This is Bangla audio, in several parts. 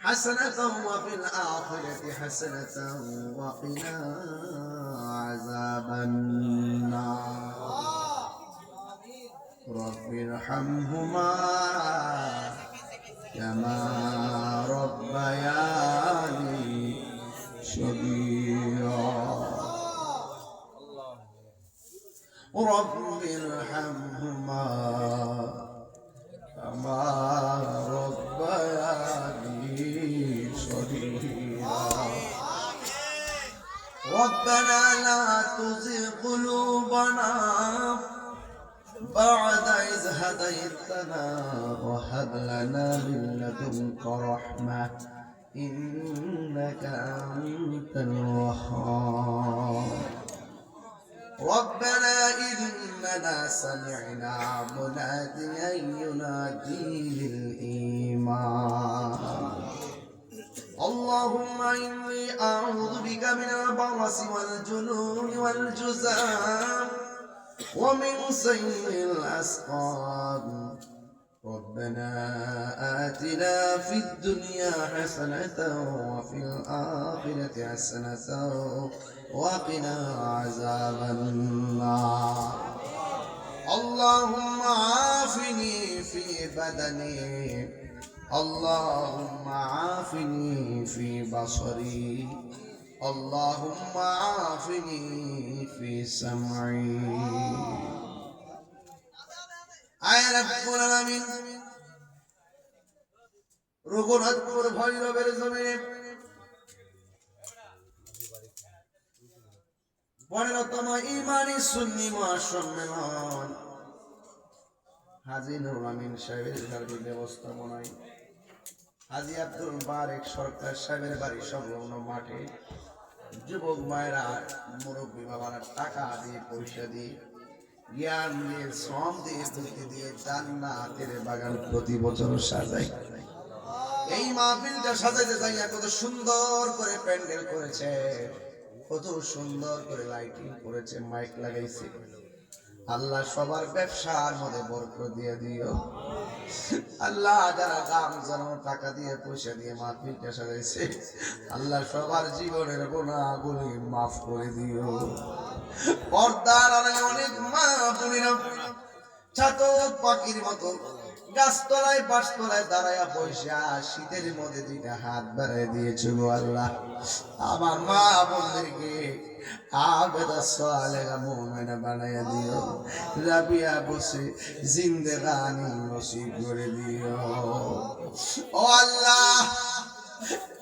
حسنة وفي الآخرة حسنة وقنا عذاب النار رب ارحمهما كما ربياني صغيرا رب ارحمهما كما ربياني صغيرا ربنا لا تزغ قلوبنا بعد إذ هديتنا وهب لنا من لدنك رحمة إنك أنت الوهاب ربنا إننا سمعنا مناديا ينادي للإيمان اللهم إني أعوذ بك من البرص والجنون والجذام ومن سيء الأسقام ربنا آتنا في الدنيا حسنة وفي الآخرة حسنة وقنا عذاب النار اللهم عافني في بدني اللهم عافني في بصري اللهم عافني في سمعي আয় রব্বুল আলামিন রঘুনাথপুর ভৈরবের জমিনে 15তম ইমানি সুন্নি মহাসম্মেলন হাজী নুরুল আমিন সাহেবের ধার্মিক ব্যবস্থাপনায় হাজী আব্দুল বারেক সরকার সাহেবের বাড়ি সংলগ্ন মাঠে যুবক মায়েরা মুরব্বী বাবারা টাকা দিয়ে পয়সা দিয়ে জ্ঞান দিয়ে শ্রম দিয়ে বুদ্ধি দিয়ে জান্নাতের বাগান প্রতি বছর সাজায় এই মাহফিলটা সাজাইতে যাইয়া কত সুন্দর করে প্যান্ডেল করেছে কত সুন্দর করে লাইটিং করেছে মাইক লাগাইছে আল্লাহ সবার ব্যবসার মধ্যে বরকত দিয়ে দিও আল্লাহ যারা দাম জানো টাকা দিয়ে পয়সা দিয়ে মাহফিলটা সাজাইছে আল্লাহ সবার জীবনের গুনাহগুলি মাফ করে দিও পর্দার আড়ালে অনেক মা বোনেরা চাতক পাখির মতো গাছতলায় বাঁশতলায় দাঁড়ায়া পয়সা শীতের মধ্যে দুইটা হাত বাড়ায় দিয়েছে গো আল্লাহ আমার মা বোনদেরকে আবেদা সালেহা মুমিনা বানায়া দিও রাবিয়া বসে জিন্দেগানি নসিব করে দিও ও আল্লাহ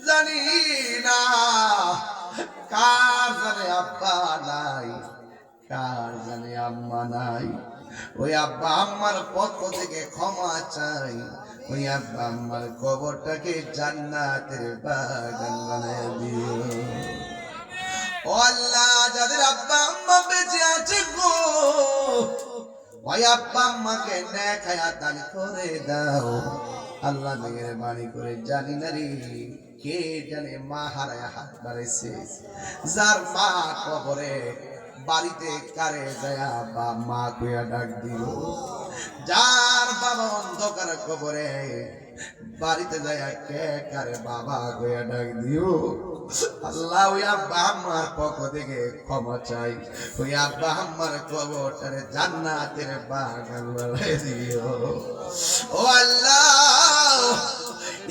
জানি না কার জানে আব্বা নাই কার জানে আম্মা নাই ওই আব্বা আম্মার পক্ষ থেকে ক্ষমা চাই ওই আব্বা আম্মার কবরটাকে জান্নাতের বাগান বানায় দিও ও আল্লাহ যাদের আব্বা আম্মা বেঁচে আছে গো ওই আব্বা আম্মাকে নেক হায়াত দান করে দাও আল্লাহ মেহেরবানি করে জানি না রে কে জানে মা হারায় হাত বাড়াইছে যার মা কবরে বাড়িতে কারে যায়া বা মা কইয়া ডাক দিল যার বাবা অন্ধকার কবরে বাড়িতে যায়া কে কারে বাবা কইয়া ডাক দিও আল্লাহ ওই আব্বা আম্মার পক্ষ থেকে ক্ষমা চাই ওই আব্বা আম্মার কবরটারে জান্নাতের বাগান বানাই দিও ও আল্লাহ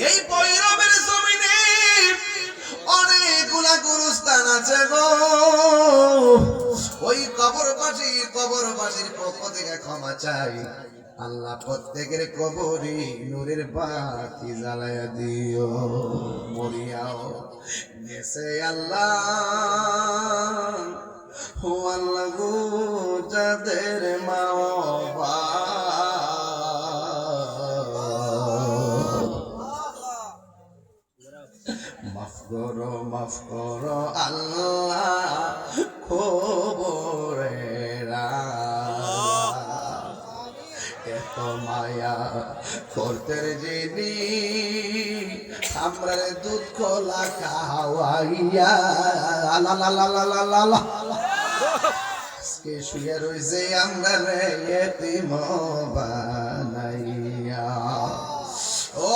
এই ভৈরবের জমিনে অনেকগুলা গুরুস্থান আছে গো ওই কবরবাসীর পক্ষ থেকে ক্ষমা চাই আল্লাহ প্রত্যেকের কবরে নূরের বাতি জ্বালায়া দিও মরিয়াও গেছে আল্লাহ ও আল্লাহ গো যাদের মা মাফ করো আল্লাহ খবরেরা এত মায়া করতে যিনি আমরা দুধ কলা খাওয়াইয়া আজকে শুয়ে রয়েছে আমরা এতিম বানাইয়া ও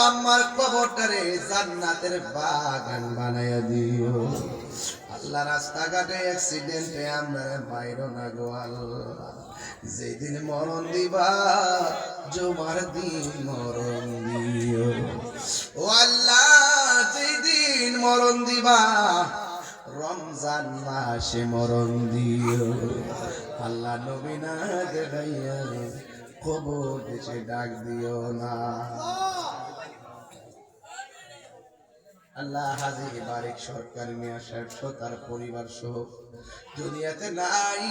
আমার কবরটারে জান্নাতের বাগান বানাইয়া দিও। আল্লাহ রাস্তাঘাটে অ্যাক্সিডেন্টে আমরা মাইরো না গো আল্লাহ, যেদিন মরণ দিবা জুমার দিন মরণ দিও। ও আল্লাহ যেদিন মরণ দিবা রমজান মাসে মরণ দিও। আল্লাহ নবী না দেখাইয়া কবর দেশে ডাক দিও না। আল্লাহ হাজী বারিক সরকার মিয়া সাহেব তার পরিবার সহ দুনিয়াতে নাই,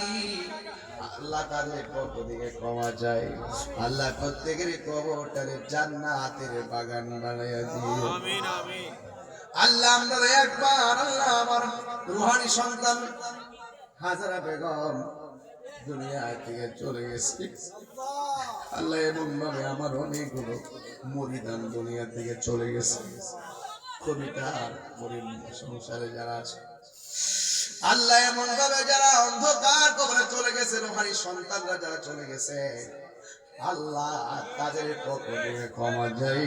আল্লাহ তাদের পক্ষ থেকে ক্ষমা চাই। আল্লাহ প্রত্যেকের কবরটারে জান্নাতের বাগান বানাইয়া দিও। আমিন আমিন। আল্লাহ আমরা একবার আল্লাহ আমার রুহানি সন্তান হাজারা বেগম দুনিয়া থেকে চলে গেছে। আল্লাহ এমন ভাবে আমার অনেকগুলো মরিদান দুনিয়া থেকে চলে গেছে। কবিতার সংসারে যারা আছে আল্লাহ এমন ভাবে যারা অন্ধকার কবরে চলে গেছে, রুহানি সন্তানরা যারা চলে গেছে আল্লাহ তাদের পক্ষ থেকে ক্ষমা চাই।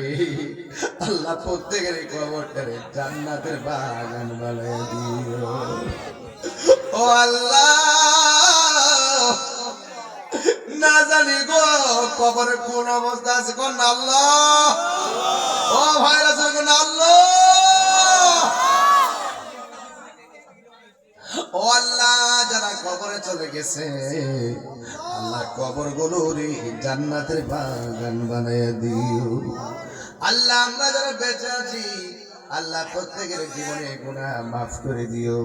আল্লাহ প্রত্যেকের কবরটারে জান্নাতের বাগান বানাইয়া দিও। ও আল্লাহ না জানি গো কবরের কোন অবস্থা আছে কোন আল্লাহ। ও ভাইরা কোন আল্লাহ। ও আল্লাহ যারা কবরে চলে গেছে আল্লাহ কবর গুলোরে জান্নাতের বাগান বানাইয়া দিও। আল্লাহ আমরা যারা বেঁচে আছি আল্লাহ প্রত্যেকের জীবনে গুনাহ মাফ করে দিও।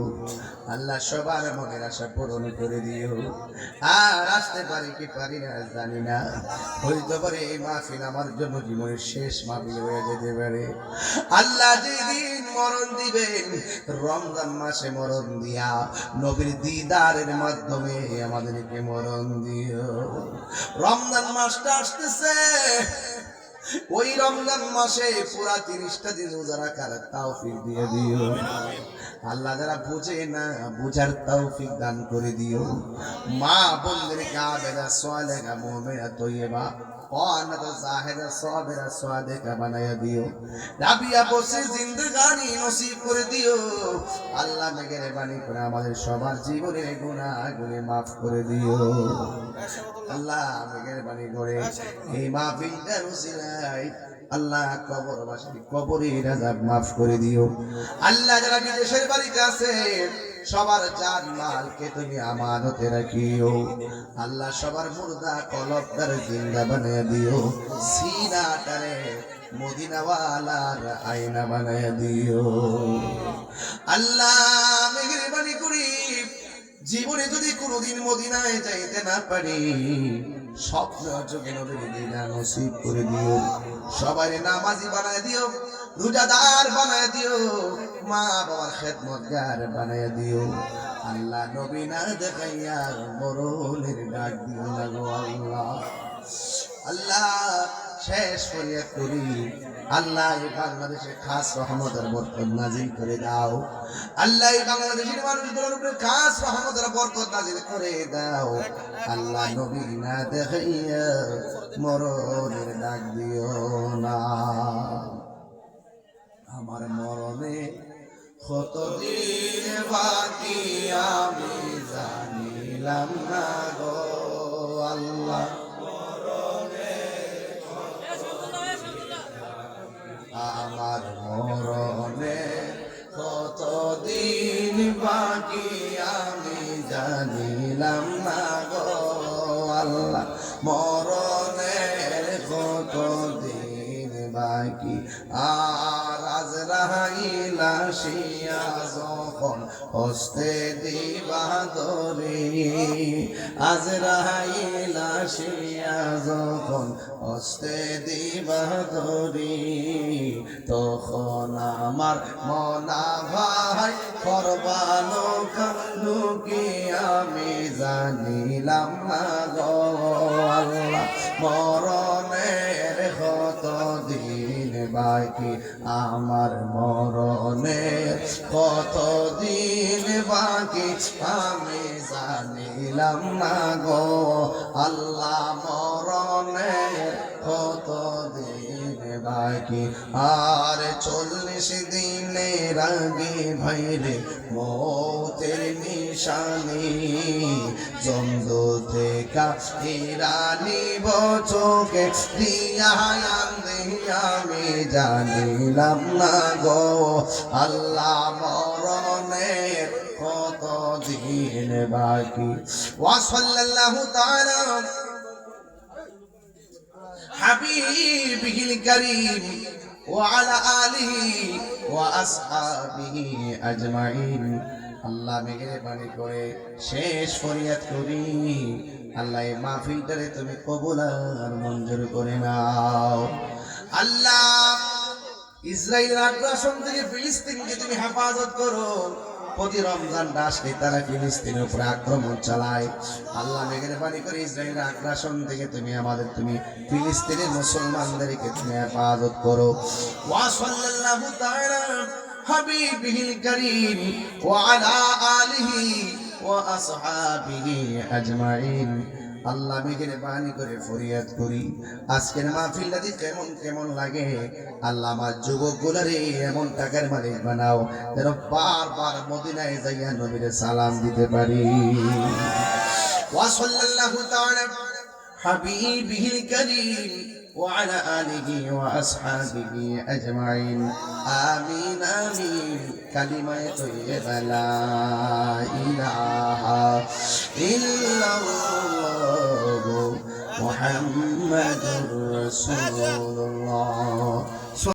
আল্লাহ সবার মনের আশা পূরণ করে দিও। আর আসতে পারি কি পারি না জানি না, হইতে পারে এই মাহফিল আমার জন্য জীবনের শেষ মাহফিল হয়ে যেতে পারে। আল্লাহ যেদিন মরণ দিবেন রমজান মাসে মরণ দিয়া নবীর দিদারের মাধ্যমে আমাদেরকে মরণ দিও। রমজান মাসটা আসতেছে, ওই রমজান মাসে পুরা 30টা দিন রোজা রাখার তৌফিক দিয়ে দিও। আল্লাহ যারা বুঝে না বুঝার তৌফিক দান করে দিও। মা বোনদের কাবেরা সালেহা মুমিনা তয়্যিবা قانت زاهد صابر صادق বানায়া দিও। রাবিয়া বসে জিন্দেগানি নসিব করে দিও। আল্লাহ মেহেরবানি করে আমাদের সবার জীবনের গুনাহগুলি maaf করে দিও। আল্লাহ মেহেরবানি করে এই মাহফিলটার উসিলায় আল্লাহ কবরবাসী কবরের আযাব maaf করে দিও। আল্লাহ যারা বিদেশের বাড়িতে আছে সবার জান মালকে তুমি আমানতে রাখিও। আল্লাহ সবার মুর্দা কলবদার জিন্দা বানায়া দিও। সিনাটারে মদিনাওয়ালার আয়না বানায়া দিও। আল্লাহ মেহেরবানি করি জীবনে যদি কোনোদিন মদিনায় যাইতে না পারি স্বপ্ন যোগে নবীর দিনা নসিব করে দিও। সবাই নামাজি বানায় দিও, রোজাদার বানায় দিও, মা বাবার খেদমতগার বানায় দিও। আল্লাহ নবী না দেখাইয়া মরণের ডাক দিও না গো আল্লাহ। আল্লাহ শেষ ফরিয়াদ করি আল্লাহ এই বাংলাদেশে খাস রহমতের বরকত নাজিল করে দাও। আল্লাহ এই বাংলাদেশের মানুষগুলোর উপরে খাস রহমতের বরকত নাজিল করে দাও। আল্লাহ নবী না দেখাইয়া মরণের ডাক দিও না। আমার মরণে কতদিন বাকি আমি জানিলাম না গো আল্লাহ। আমার মরণে কতদিন বাকি আমি জানিলাম না গো আল্লাহ। মরণের কতদিন বাকি আর আজরাইল আসিয়া যখন হস্তে দিবা ধরি, আজরাইল আসিয়া যখন হস্তে দিবা ধরি, তখন আমার মনা ভাই করবানো লুকি আমি জানিলাম না গো আল্লাহ। মরণের কতদিন বাকি আমার মরণের কতদিন বাকি আমি জানিলাম না গো আল্লাহ। মরণের কতদিন বাকি বাকি আর 40 দিনের আগে ভাইরে মৌতের নিশানি জন্দ থেকে ইরানি বচকে দিয়া আমি জানিলাম না গো আল্লাহ মরণের কত দিন বাকি ওয়া সাল্লাল্লাহু তাআলা হাবিবিহিল কারীম ওয়া আলা আলিহি ওয়া আসহাবিহি আজমাইন আল্লাহ মেহেরবানি করে শেষ ফরিয়াদ করি আল্লাহ এই মাহফিলটারে তুমি কবুল আর মঞ্জুর করে নাও আল্লাহ ইসরায়েলের আগ্রাসন থেকে ফিলিস্তিনকে তুমি হেফাজত করো প্রতি রমজানটা আসলে তারা ফিলিস্তিনের উপরে আক্রমণ চালায় আল্লাহ মেহেরবানি করে ইসরায়েলের আগ্রাসন থেকে তুমি ফিলিস্তিনের মুসলমানদেরকে তুমি হেফাজত করো ওয়া সাল্লাল্লাহু তাআলা হাবিবিহিল কারীম ওয়া আলা আলিহি ওয়া আসহাবিহি আজমাইন আল্লাহ মেহেরবানি করে ফরিয়াদ করি আজকের মাহফিলটা কেমন কেমন লাগে আল্লাহ আমার যুবকগুলারে এমন টাকার মালিক বানাও যেন বারবার মদিনায় যাইয়া নবীর সালাম দিতে পারি ওয়া সাল্লাল্লাহু তাআলা হাবিবিহিল কারীম وعلى آله وأصحابه أجمعين آمين آمين كلمة طيبة لا إله إلا الله محمد رسول الله